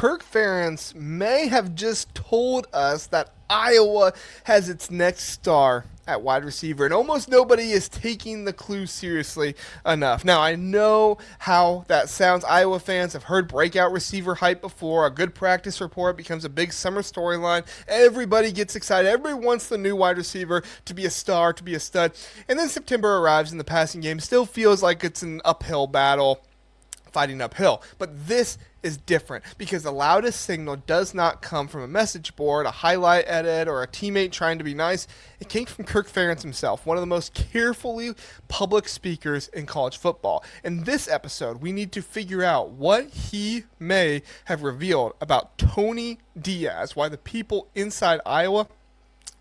Kirk Ferentz may have just told us that Iowa has its next star at wide receiver, and almost nobody is taking the clue seriously enough. Now, I know how that sounds. Iowa fans have heard breakout receiver hype before. A good practice report becomes a big summer storyline. Everybody gets excited. Everybody wants the new wide receiver to be a star, to be a stud. And then September arrives and the passing game still feels like it's an uphill battle, fighting uphill. But this is different because the loudest signal does not come from a message board, a highlight edit, or a teammate trying to be nice. It came from Kirk Ferentz himself, one of the most carefully public speakers in college football. In this episode, we need to figure out what he may have revealed about Tony Diaz, why the people inside Iowa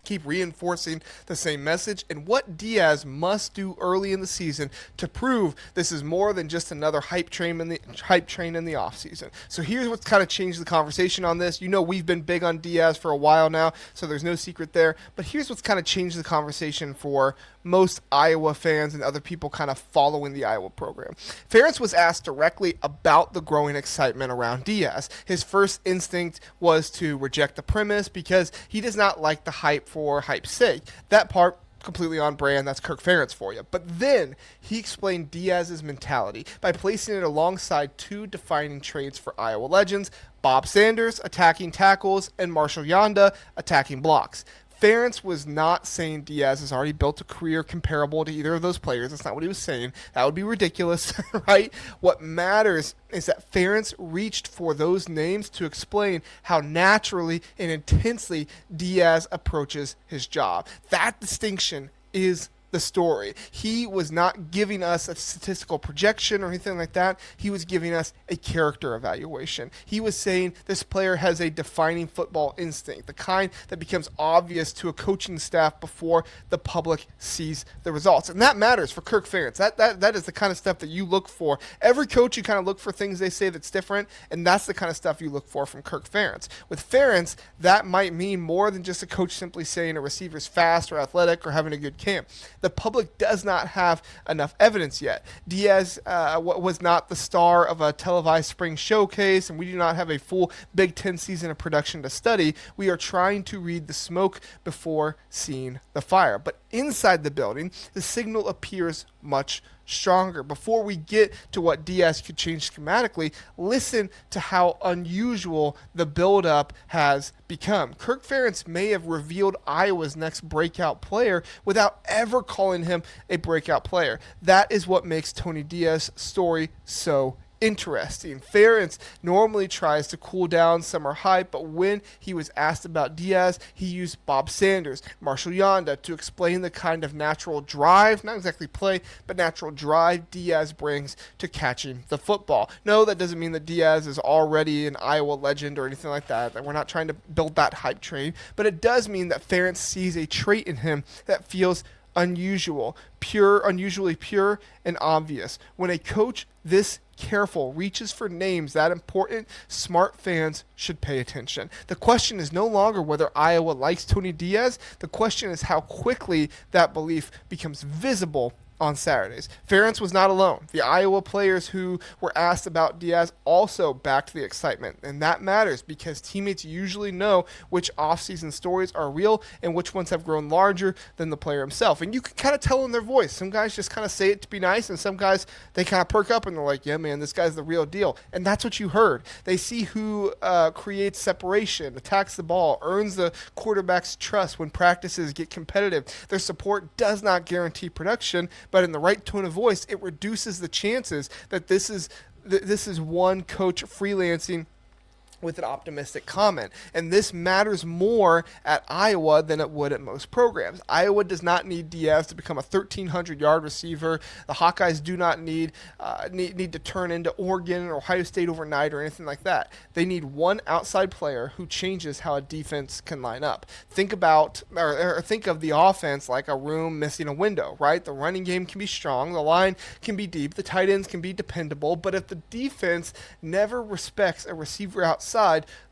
keep reinforcing the same message, and what Diaz must do early in the season to prove this is more than just another hype train in the offseason. So here's what's kind of changed the conversation on this. You know, we've been big on Diaz for a while now, so there's no secret there. But here's what's kind of changed the conversation for most Iowa fans and other people kind of following the Iowa program. Ferentz was asked directly about the growing excitement around Diaz. His first instinct was to reject the premise because he does not like the hype for hype's sake. That part, completely on brand. That's Kirk Ferentz for you. But then he explained Diaz's mentality by placing it alongside two defining traits for Iowa legends: Bob Sanders attacking tackles and Marshall Yanda attacking blocks. Ferentz was not saying Diaz has already built a career comparable to either of those players. That's not what he was saying. That would be ridiculous, right? What matters is that Ferentz reached for those names to explain how naturally and intensely Diaz approaches his job. That distinction is the story. He was not giving us a statistical projection or anything like that. He was giving us a character evaluation. He was saying this player has a defining football instinct, the kind that becomes obvious to a coaching staff before the public sees the results. And that matters for Kirk Ferentz. That is the kind of stuff that you look for. Every coach, you kind of look for things they say that's different, and that's the kind of stuff you look for from Kirk Ferentz. With Ferentz, that might mean more than just a coach simply saying a receiver's fast or athletic or having a good camp. The public does not have enough evidence yet. Diaz was not the star of a televised spring showcase, and we do not have a full Big Ten season of production to study. We are trying to read the smoke before seeing the fire. But inside the building, the signal appears much stronger. Before we get to what Diaz could change schematically, listen to how unusual the buildup has become. Kirk Ferentz may have revealed Iowa's next breakout player without ever calling him a breakout player. That is what makes Tony Diaz's story so interesting. Ferentz normally tries to cool down summer hype, but when he was asked about Diaz, he used Bob Sanders, Marshall Yanda to explain the kind of natural drive, not exactly play, but natural drive Diaz brings to catching the football. No, that doesn't mean that Diaz is already an Iowa legend or anything like that. We're not trying to build that hype train, but it does mean that Ferentz sees a trait in him that feels unusually pure and obvious. When a coach this careful reaches for names that important, smart fans should pay attention. The question is no longer whether Iowa likes Tony Diaz. The question is how quickly that belief becomes visible on Saturdays. Ferentz was not alone. The Iowa players who were asked about Diaz also backed the excitement, and that matters because teammates usually know which offseason stories are real and which ones have grown larger than the player himself. And you can kind of tell in their voice. Some guys just kind of say it to be nice, and some guys, they kind of perk up and they're like, yeah, man, this guy's the real deal. And that's what you heard. They see who creates separation, attacks the ball, earns the quarterback's trust when practices get competitive. Their support does not guarantee production, but in the right tone of voice, it reduces the chances that this is one coach freelancing with an optimistic comment. And this matters more at Iowa than it would at most programs. Iowa does not need Diaz to become a 1,300-yard receiver. The Hawkeyes do not need to turn into Oregon or Ohio State overnight or anything like that. They need one outside player who changes how a defense can line up. Think of the offense like a room missing a window, right? The running game can be strong, the line can be deep, the tight ends can be dependable, but if the defense never respects a receiver outside,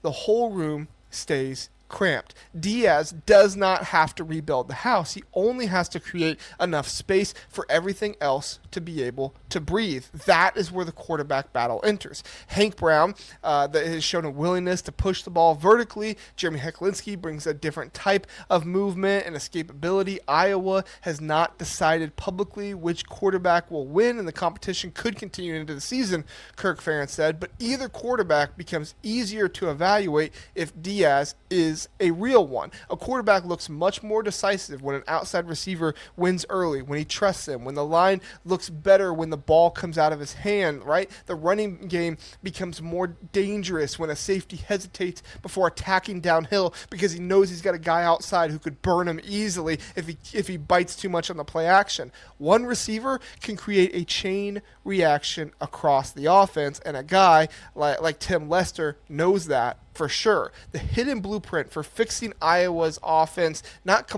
the whole room stays cramped. Diaz does not have to rebuild the house. He only has to create enough space for everything else to be able to breathe. That is where the quarterback battle enters. Hank Brown that has shown a willingness to push the ball vertically. Jeremy Heklinski brings a different type of movement and escapability. Iowa has not decided publicly which quarterback will win, and the competition could continue into the season, Kirk Ferentz said, but either quarterback becomes easier to evaluate if Diaz is a real one. A quarterback looks much more decisive when an outside receiver wins early, when he trusts him, when the line looks better when the ball comes out of his hand, right? The running game becomes more dangerous when a safety hesitates before attacking downhill because he knows he's got a guy outside who could burn him easily if he bites too much on the play action. One receiver can create a chain reaction across the offense, and a guy like Tim Lester knows that for sure. The hidden blueprint for fixing Iowa's offense, not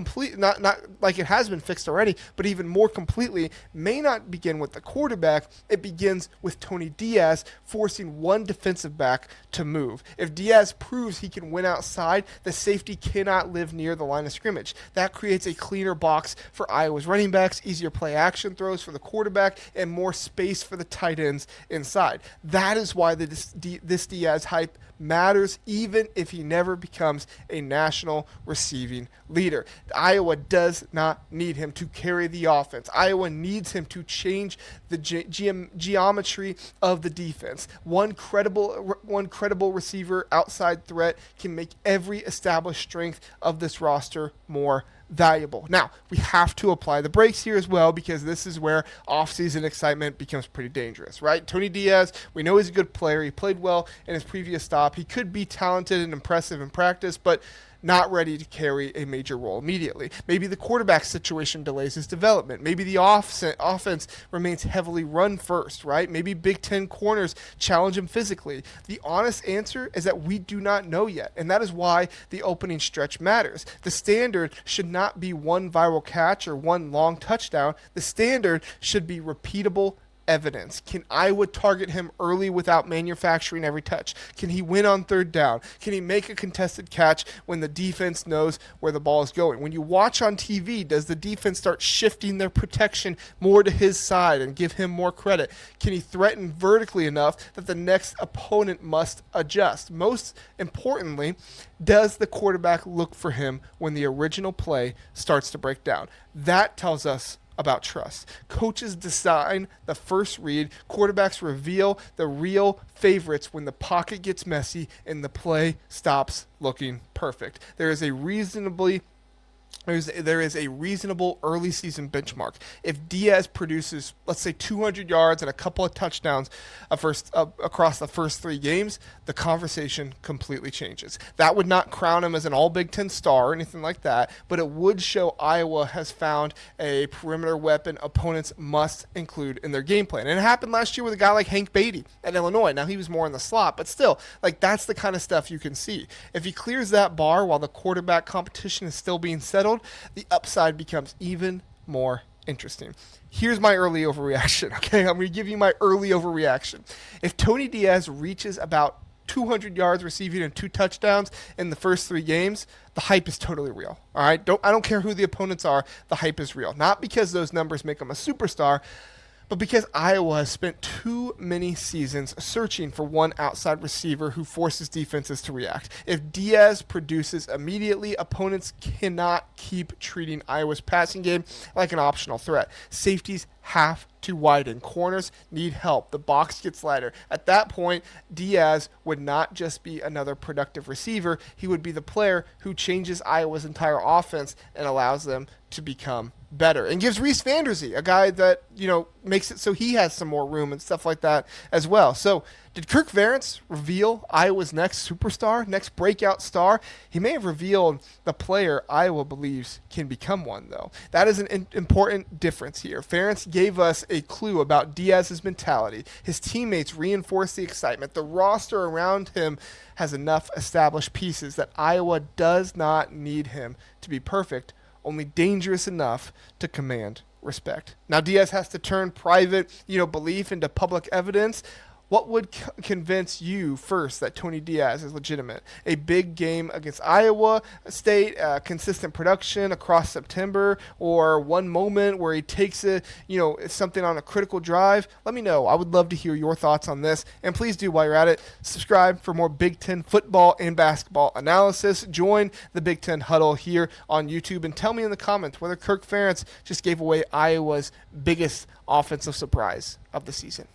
like it has been fixed already, but even more completely, may not begin with the quarterback. It begins with Tony Diaz forcing one defensive back to move. If Diaz proves he can win outside, the safety cannot live near the line of scrimmage. That creates a cleaner box for Iowa's running backs, easier play action throws for the quarterback, and more space for the tight ends inside. That is why this Diaz hype matters, even if he never becomes a national receiving leader. Iowa does not need him to carry the offense. Iowa needs him to change the geometry of the defense. One credible receiver outside threat can make every established strength of this roster more valuable. Now, we have to apply the brakes here as well, because this is where offseason excitement becomes pretty dangerous, right? Tony Diaz, we know he's a good player. He played well in his previous stop. He could be talented and impressive in practice, but not ready to carry a major role immediately. Maybe the quarterback situation delays his development. Maybe the offense remains heavily run first, right? Maybe Big Ten corners challenge him physically. The honest answer is that we do not know yet, and that is why the opening stretch matters. The standard should not be one viral catch or one long touchdown. The standard should be repeatable evidence. Can Iowa target him early without manufacturing every touch? Can he win on third down? Can he make a contested catch when the defense knows where the ball is going? When you watch on TV, does the defense start shifting their protection more to his side and give him more credit? Can he threaten vertically enough that the next opponent must adjust? Most importantly, does the quarterback look for him when the original play starts to break down? That tells us about trust. Coaches design the first read. Quarterbacks reveal the real favorites when the pocket gets messy and the play stops looking perfect. There is a reasonable early season benchmark. If Diaz produces, let's say, 200 yards and a couple of touchdowns across the first 3 games, the conversation completely changes. That would not crown him as an all Big Ten star or anything like that, but it would show Iowa has found a perimeter weapon opponents must include in their game plan. And it happened last year with a guy like Hank Beatty at Illinois. Now, he was more in the slot, but still, like, that's the kind of stuff you can see. If he clears that bar while the quarterback competition is still being settled, the upside becomes even more interesting. Here's my early overreaction, okay? I'm going to give you my early overreaction. If Tony Diaz reaches about 200 yards receiving and 2 touchdowns in the first 3 games, the hype is totally real, all right? I don't care who the opponents are, the hype is real. Not because those numbers make him a superstar, but because Iowa has spent too many seasons searching for one outside receiver who forces defenses to react. If Diaz produces immediately, opponents cannot keep treating Iowa's passing game like an optional threat. Safeties have to widen. Corners need help. The box gets lighter. At that point, Diaz would not just be another productive receiver. He would be the player who changes Iowa's entire offense and allows them to become better, and gives Reese Vanderzee, a guy that, makes it so he has some more room and stuff like that as well. So did Kirk Ferentz reveal Iowa's next superstar, next breakout star? He may have revealed the player Iowa believes can become one, though. That is an important difference here. Ferentz gave us a clue about Diaz's mentality. His teammates reinforce the excitement. The roster around him has enough established pieces that Iowa does not need him to be perfect, only dangerous enough to command respect. Now, Diaz has to turn private, belief into public evidence. What would convince you first that Tony Diaz is legitimate? A big game against Iowa State, consistent production across September, or one moment where he takes it, something on a critical drive? Let me know. I would love to hear your thoughts on this. And please do, while you're at it, subscribe for more Big Ten football and basketball analysis. Join the Big Ten Huddle here on YouTube and tell me in the comments whether Kirk Ferentz just gave away Iowa's biggest offensive surprise of the season.